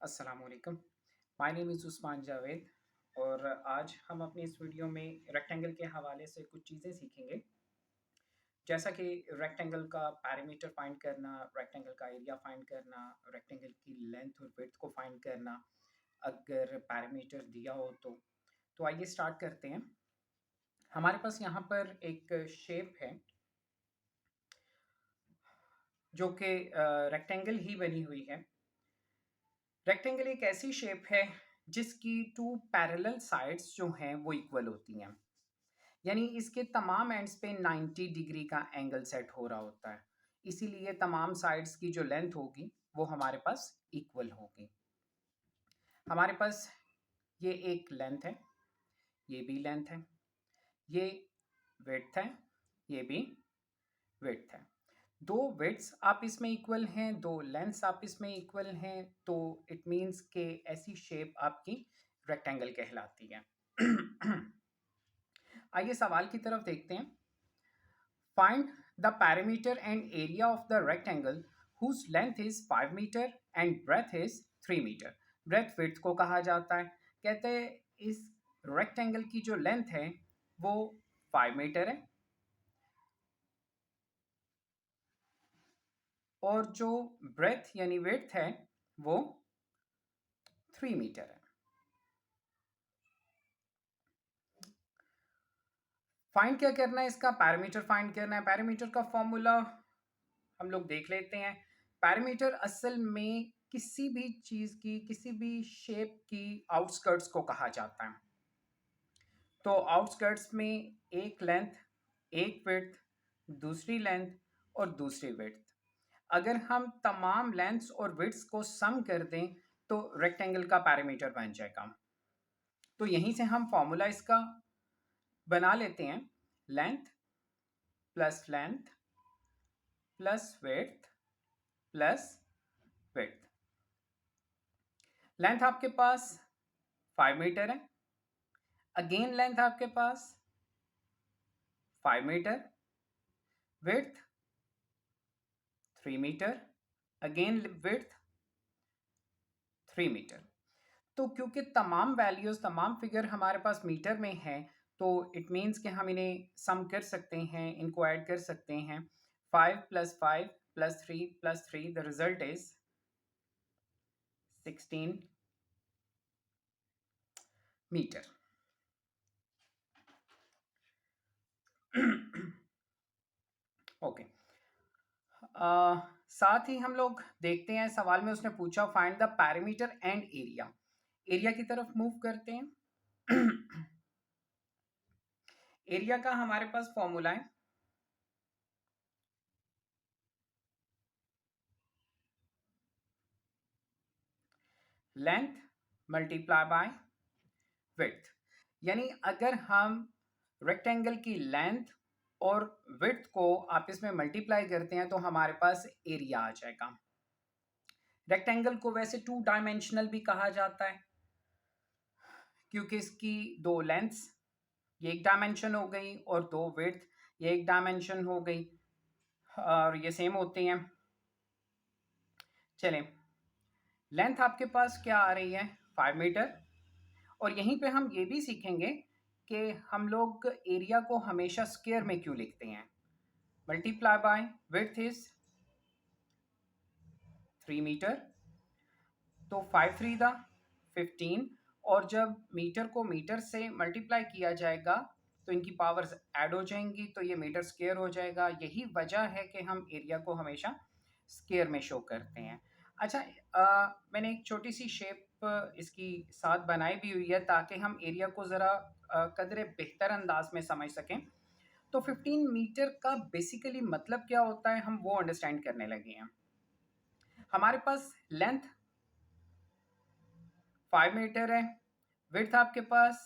अस्सलाम वालेकुम। My name is Usman Javed और आज हम अपनी इस वीडियो में रेक्टेंगल के हवाले से कुछ चीज़ें सीखेंगे। जैसा कि रेक्टेंगल का पैरामीटर फाइंड करना, रेक्टेंगल का एरिया फाइंड करना, रेक्टेंगल की लेंथ और विड्थ को फाइंड करना, अगर पैरामीटर दिया हो तो। तो आइए स्टार्ट करते हैं। हमारे पास यहाँ पर एक शेप है जो कि रेक्टेंगल ही बनी हुई है। रेक्टेंगल एक ऐसी शेप है जिसकी टू पैरेलल साइड्स जो हैं वो इक्वल होती हैं, यानी इसके तमाम एंड्स पे 90 डिग्री का एंगल सेट हो रहा होता है। इसीलिए तमाम साइड्स की जो लेंथ होगी वो हमारे पास इक्वल होगी। हमारे पास ये एक लेंथ है, ये भी लेंथ है, ये विड्थ है, ये भी विड्थ है। दो विड्थ्स आप इसमें इक्वल हैं, दो लेंथ्स आप इसमें इक्वल हैं, तो इट मीन्स के ऐसी शेप आपकी रेक्टेंगल कहलाती है। आइए सवाल की तरफ देखते हैं। Find the perimeter and area of the rectangle whose length is 5 metre and breadth is 3 metre. Breadth width को कहा जाता है। कहते हैं इस रेक्टेंगल की जो लेंथ है वो 5 मीटर है और जो ब्रेथ यानी विड्थ है वो 3 मीटर है। फाइंड क्या करना है, इसका पैरामीटर फाइंड करना है। पैरामीटर का फॉर्मूला हम लोग देख लेते हैं। पैरामीटर असल में किसी भी चीज की, किसी भी शेप की आउटस्कर्ट्स को कहा जाता है। तो आउटस्कर्ट्स में एक लेंथ, एक विड्थ, दूसरी लेंथ और दूसरी विड्थ, अगर हम तमाम लेंथ्स और विड्थ्स को सम कर दें तो रेक्टेंगल का पैरामीटर बन जाएगा। तो यहीं से हम फॉर्मूला इसका बना लेते हैं। Length plus width plus width. Length आपके पास 5 मीटर है, अगेन लेंथ आपके पास 5 metre, width 3 metre, again width 3 metre. तो क्योंकि तमाम वैल्यूज, तमाम फिगर हमारे पास मीटर में है, तो इट मीन्स कि हम इन्हें सम कर सकते हैं, इनको ऐड कर सकते हैं। 5 plus 5 plus 3 plus 3, the result is 16 metre. Okay. साथ ही हम लोग देखते हैं, सवाल में उसने पूछा find the perimeter and area. Area की तरफ मूव करते हैं। एरिया का हमारे पास फॉर्मूला है लेंथ मल्टीप्लाई बाय विड्थ। यानी अगर हम रेक्टेंगल की लेंथ और विड्थ को आपस में मल्टीप्लाई करते हैं तो हमारे पास एरिया आ जाएगा। रेक्टेंगल को वैसे टू डायमेंशनल भी कहा जाता है क्योंकि इसकी दो लेंथ्स, ये एक डायमेंशन हो गई, और दो विड्थ, ये एक डायमेंशन हो गई, और ये सेम होते हैं। चलें, लेंथ आपके पास क्या आ रही है 5 मीटर, और यहीं पे हम ये भी सीखेंगे कि हम लोग एरिया को हमेशा स्क्वायर में क्यों लिखते हैं। Multiply by width is 3 metre, तो 5 3 दा 15, और जब मीटर को मीटर से मल्टीप्लाई किया जाएगा तो इनकी पावर्स ऐड हो जाएंगी, तो ये मीटर स्क्वायर हो जाएगा। यही वजह है कि हम एरिया को हमेशा स्क्वायर में शो करते हैं। अच्छा, मैंने एक छोटी सी शेप इसकी साथ बनाई भी हुई है ताकि हम एरिया को ज़रा कदरे बेहतर अंदाज में समझ सकें। तो 15 मीटर का बेसिकली मतलब क्या होता है, हम वो अंडरस्टैंड करने लगे हैं। हमारे पास लेंथ 5 मीटर है, विड्थ आपके पास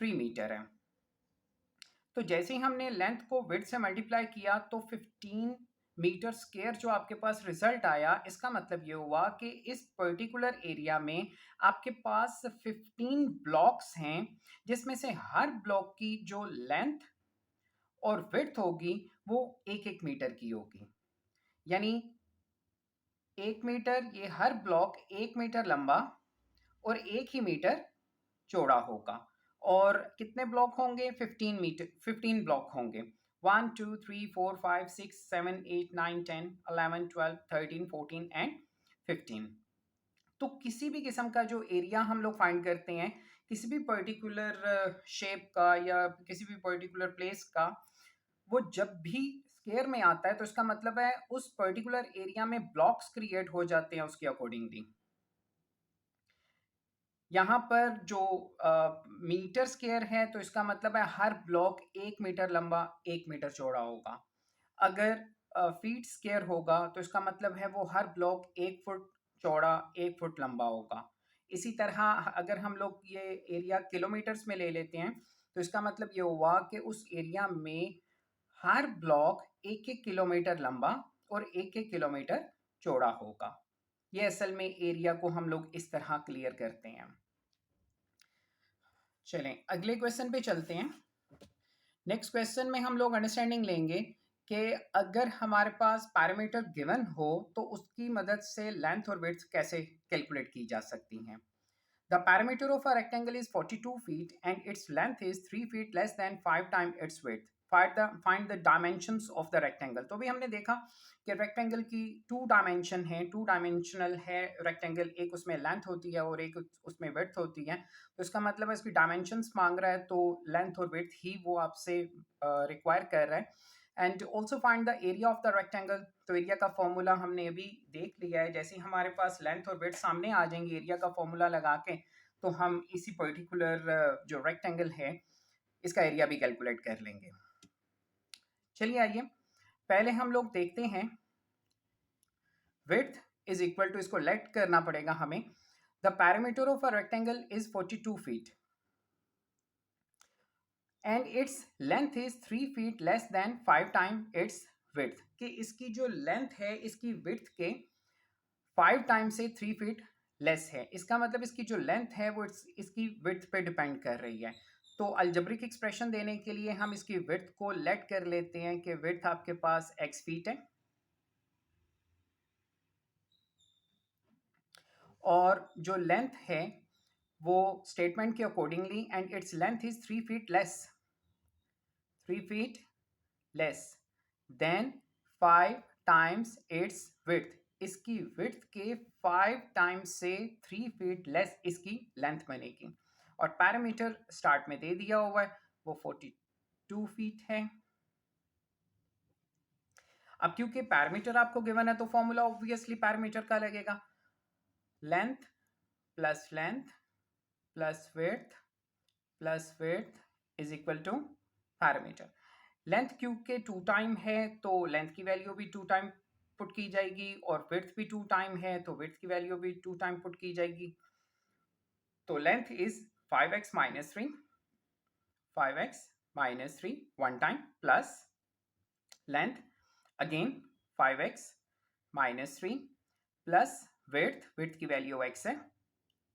3 मीटर है। तो जैसे ही हमने लेंथ को विड्थ से मल्टीप्लाई किया तो 15 मीटर स्क्वायर जो आपके पास रिजल्ट आया, इसका मतलब ये हुआ कि इस पर्टिकुलर एरिया में आपके पास 15 ब्लॉक्स हैं, जिसमें से हर ब्लॉक की जो लेंथ और विड्थ होगी वो एक एक मीटर की होगी। यानी 1 मीटर, ये हर ब्लॉक 1 मीटर लंबा और 1 ही मीटर चौड़ा होगा। और कितने ब्लॉक होंगे? 15 ब्लॉक होंगे। 1 2 3 4 5 6 7 8 9 10 11 12 13 14 एंड 15। तो किसी भी किस्म का जो एरिया हम लोग फाइंड करते हैं किसी भी पर्टिकुलर शेप का या किसी भी पर्टिकुलर प्लेस का, वो जब भी स्क्वायर में आता है तो इसका मतलब है उस पर्टिकुलर एरिया में ब्लॉक्स क्रिएट हो जाते हैं उसके अकॉर्डिंगली। यहाँ पर जो मीटर स्क्वायर है तो इसका मतलब है हर ब्लॉक 1 मीटर लंबा 1 मीटर चौड़ा होगा। अगर फीट स्क्वायर होगा तो इसका मतलब है वो हर ब्लॉक 1 फुट चौड़ा 1 फुट लंबा होगा। इसी तरह अगर हम लोग ये एरिया किलोमीटर्स में ले लेते हैं तो इसका मतलब ये हुआ कि उस एरिया में हर ब्लॉक 1-1 किलोमीटर लंबा और 1-1 किलोमीटर चौड़ा होगा। ये असल में एरिया को हम लोग इस तरह क्लियर करते हैं। चलें अगले क्वेश्चन पे चलते हैं। नेक्स्ट क्वेश्चन में हम लोग अंडरस्टैंडिंग लेंगे कि अगर हमारे पास पैरामीटर गिवन हो तो उसकी मदद से लेंथ और विड्थ कैसे कैलकुलेट की जा सकती हैं। The perimeter of a rectangle is 42 feet and its length is 3 feet less than 5 times its width. Find the dimensions of the rectangle. तो भी हमने देखा कि रेक्टेंगल की टू डायमेंशन है, टू डायमेंशनल है रेक्टेंगल, एक उसमें लेंथ होती है और एक उसमें विड्थ होती है। तो इसका मतलब है इसकी डायमेंशंस मांग रहा है तो लेंथ और विड्थ ही वो आपसे रिक्वायर कर रहा है। And also find the area of the rectangle. तो एरिया का फॉर्मूला हमने अभी देख लिया है। जैसे ही हमारे पास लेंथ और विड्थ सामने आ जाएंगे एरिया का फॉर्मूला लगा के तो हम इसी पर्टिकुलर जो रेक्टेंगल है इसका एरिया भी कैलकुलेट कर लेंगे। चलिए आइए पहले हम लोग देखते हैं विड्थ इज इक्वल टू, इसको लेट करना पड़ेगा हमें। The parameter of a rectangle is 42 feet and its length is 3 feet less than 5 time it's width. कि इसकी जो लेंथ है इसकी विड्थ के 5 टाइम से 3 फीट लेस है। इसका मतलब इसकी जो लेंथ है वो इसकी विड्थ पे डिपेंड कर रही है। तो अलजेब्रिक एक्सप्रेशन देने के लिए हम इसकी विड्थ को लेट कर लेते हैं कि विड्थ आपके पास x फीट है और जो लेंथ है वो स्टेटमेंट के accordingly and its length is 3 feet less, 3 feet less than 5 times it's width. इसकी विड्थ के 5 टाइम्स से 3 फीट लेस इसकी लेंथ बनेगी। और पैरामीटर स्टार्ट में दे दिया हुआ है वो 42 फीट है। अब क्योंकि पैरामीटर आपको गिवन है तो फॉर्मूला ऑब्वियसली पैरामीटर का लगेगा, length plus width is equal to parameter. Length क्योंकि 2 टाइम है तो लेंथ की वैल्यू भी 2 टाइम पुट की जाएगी और विड्थ भी 2 टाइम है तो विड्थ की वैल्यू भी 2 टाइम पुट की जाएगी। तो length is 5x minus 3, 5x minus 3 one time plus length again 5x minus 3 plus width की वैल्यू x है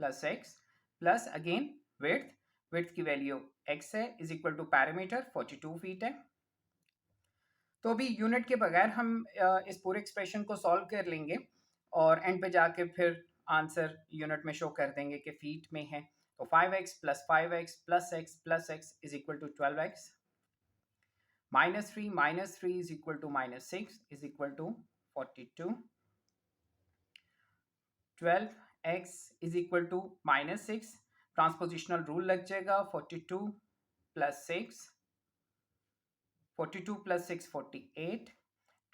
plus x plus again width की वैल्यू x है is equal to perimeter 42 feet है। तो अभी यूनिट के बगैर हम इस पूरे एक्सप्रेशन को सॉल्व कर लेंगे और एंड पे जाके फिर आंसर यूनिट में शो कर देंगे कि फीट में है। तो 5x plus x is equal to 12x minus three is equal to minus 6 is equal to 42। 12x is equal to minus 6, transpositional rule लग जाएगा। 42 प्लस 6, 42 प्लस 6 48,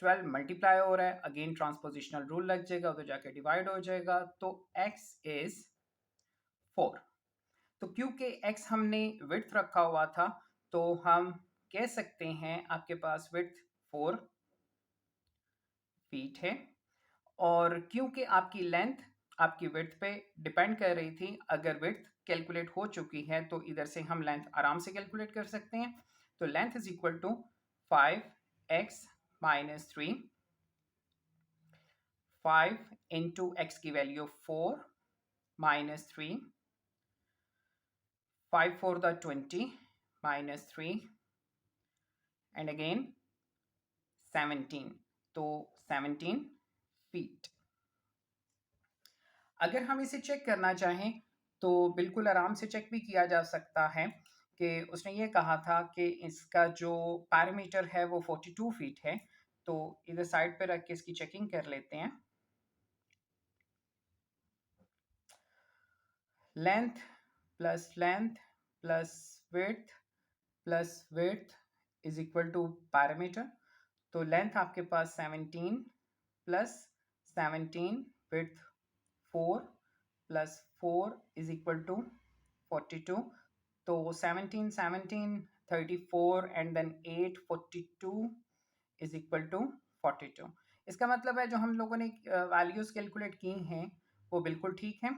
12 मल्टीप्लाई हो रहा है अगेन ट्रांसपोजिशनल रूल लग जाएगा उधर जाके डिवाइड हो जाएगा तो x इज 4। तो क्योंकि x हमने विड्थ रखा हुआ था तो हम कह सकते हैं आपके पास विड्थ 4 फीट है और क्योंकि आपकी लेंथ आपकी विड्थ पे डिपेंड कर रही थी, अगर विड्थ कैलकुलेट हो चुकी है तो इधर से हम लेंथ आराम से कैलकुलेट कर सकते हैं। तो length is equal to 5x minus 3, 5 into x की value 4 minus 3, 5 4 the 20 minus 3 and again 17, तो 17 फीट। अगर हम इसे चेक करना चाहें तो बिल्कुल आराम से चेक भी किया जा सकता है कि उसने ये कहा था कि इसका जो पैरामीटर है वो 42 फीट है। तो इधर साइड पे रख के इसकी चेकिंग कर लेते हैं। Length plus width plus width is equal to perimeter. तो लेंथ आपके पास 17 plus 17 width 4 plus 4 is equal to 42। तो 17 17 34 and then 8 42 is equal to 42। इसका मतलब है जो हम लोगों ने वैल्यूज कैलकुलेट की हैं वो बिल्कुल ठीक है।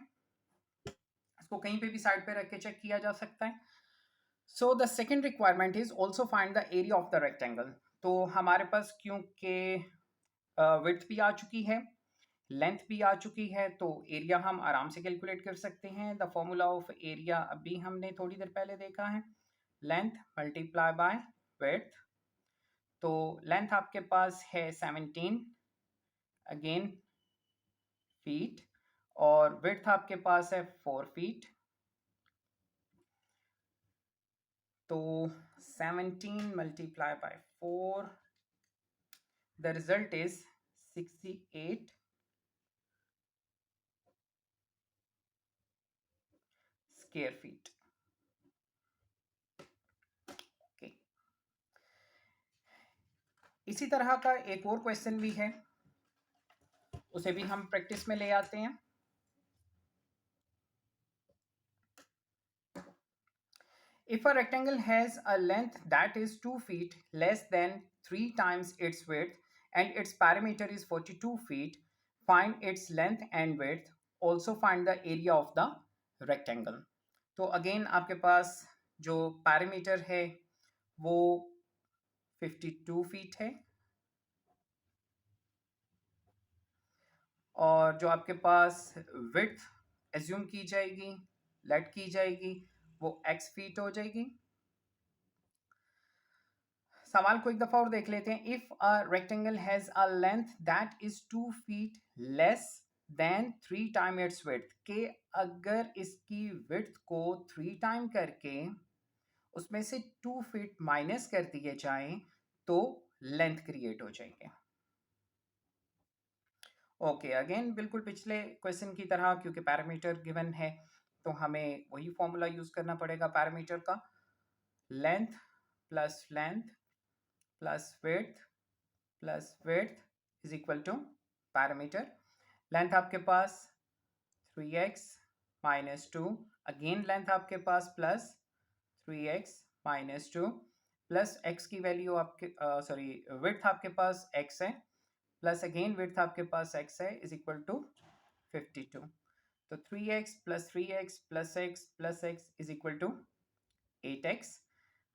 इसको कहीं पे भी साइड पे रख के चेक किया जा सकता है। So the second requirement is also find the area of the rectangle. तो हमारे पास क्योंकि विड्थ भी आ चुकी है, लेंथ भी आ चुकी है, तो एरिया हम आराम से कैलकुलेट कर सकते हैं। द फॉर्मूला ऑफ एरिया अभी हमने थोड़ी देर पहले देखा है, लेंथ मल्टीप्लाई बाय विड्थ। तो लेंथ आपके पास है 17 अगेन फीट, और विड्थ आपके पास है 4 फीट। तो 17 multiply by 4, the result is 68 square feet. Okay, इसी तरह का एक और क्वेश्चन भी है, उसे भी हम प्रैक्टिस में ले आते हैं। If a rectangle has a length that is 2 feet less than 3 times its width and its perimeter is 42 feet, find its length and width. Also find the area of the rectangle. तो again आपके पास जो parameter है वो 52 feet है, और जो आपके पास width assume की जाएगी, लेट की जाएगी, वो x फीट हो जाएगी। सवाल को एक दफा और देख लेते हैं। If a rectangle has a length that is 2 feet less than 3 time it's width, के अगर इसकी विड्थ को 3 टाइम करके उसमें से 2 फीट माइनस कर दिए जाएं तो लेंथ क्रिएट हो जाएंगे। ओके, अगेन बिल्कुल पिछले क्वेश्चन की तरह, क्योंकि पैरामीटर गिवन है तो हमें वही फॉर्मूला यूज करना पड़ेगा पैरामीटर का। Length plus width is equal to parameter. Length आपके पास 3x माइनस 2, अगेन लेंथ आपके पास plus 3x minus 2, plus x की वैल्यू आपके सॉरी विड्थ आपके पास x है, प्लस अगेन विड्थ आपके पास x है, इज इक्वल टू 52। तो 3x plus x is equal to 8x,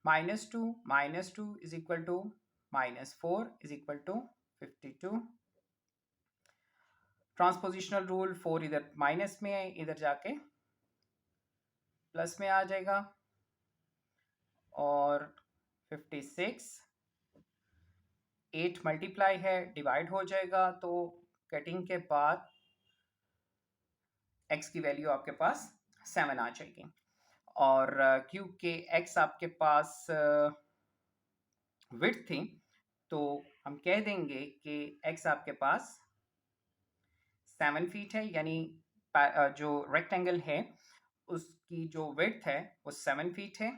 minus two is equal to -4 is equal to 52। Transpositional rule, 4 इधर माइनस में है, इधर जाके प्लस में आ जाएगा, और 56 8 मल्टीप्लाई है, डिवाइड हो जाएगा, तो कटिंग के बाद x की वैल्यू आपके पास 7 आ जाएगी। और क्योंकि x आपके पास विड्थ थी, तो हम कह देंगे कि x आपके पास 7 फीट है, यानी जो रेक्टेंगल है उसकी जो विड्थ है वो 7 फीट है।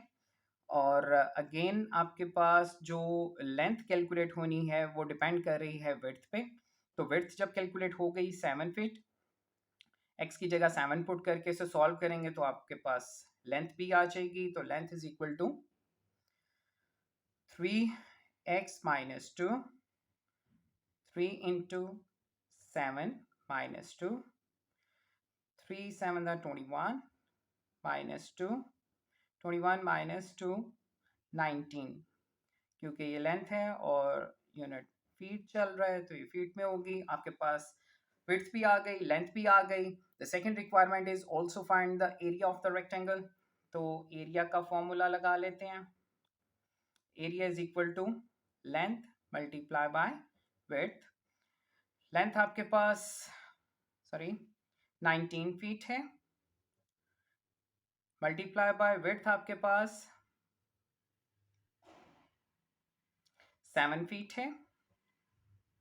और अगेन आपके पास जो लेंथ कैलकुलेट होनी है वो डिपेंड कर रही है विड्थ पे। तो विड्थ जब कैलकुलेट हो गई 7 फीट, x की जगह 7 पुट करके इसे सॉल्व करेंगे तो आपके पास लेंथ भी आ जाएगी। तो length is equal to 3x minus 2, 3 into 7 minus 2, 3 7 21 minus 2, 21 minus 2 19, क्योंकि ये लेंथ है और यूनिट फीट चल रहा है तो ये फीट में होगी। आपके पास विड्थ भी आ गई, लेंथ भी आ गई। The second requirement is also find the area of the rectangle. तो एरिया का फॉर्मूला लगा लेते हैं। Area is equal to length multiply by width. Length आपके पास सॉरी 19 फीट है, मल्टीप्लाई बाय विड्थ आपके पास 7 फीट है।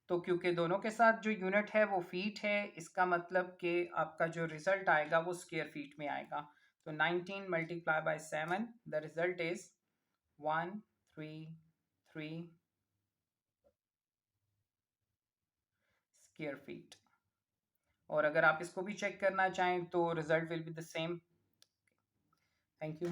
तो क्योंकि दोनों के साथ जो यूनिट है वो फीट है, इसका मतलब कि आपका जो रिजल्ट आएगा वो स्क्वायर फीट में आएगा। तो 19 multiply by 7, the result is 133 square feet. और अगर आप इसको भी चेक करना चाहें तो result will be the same. Thank you.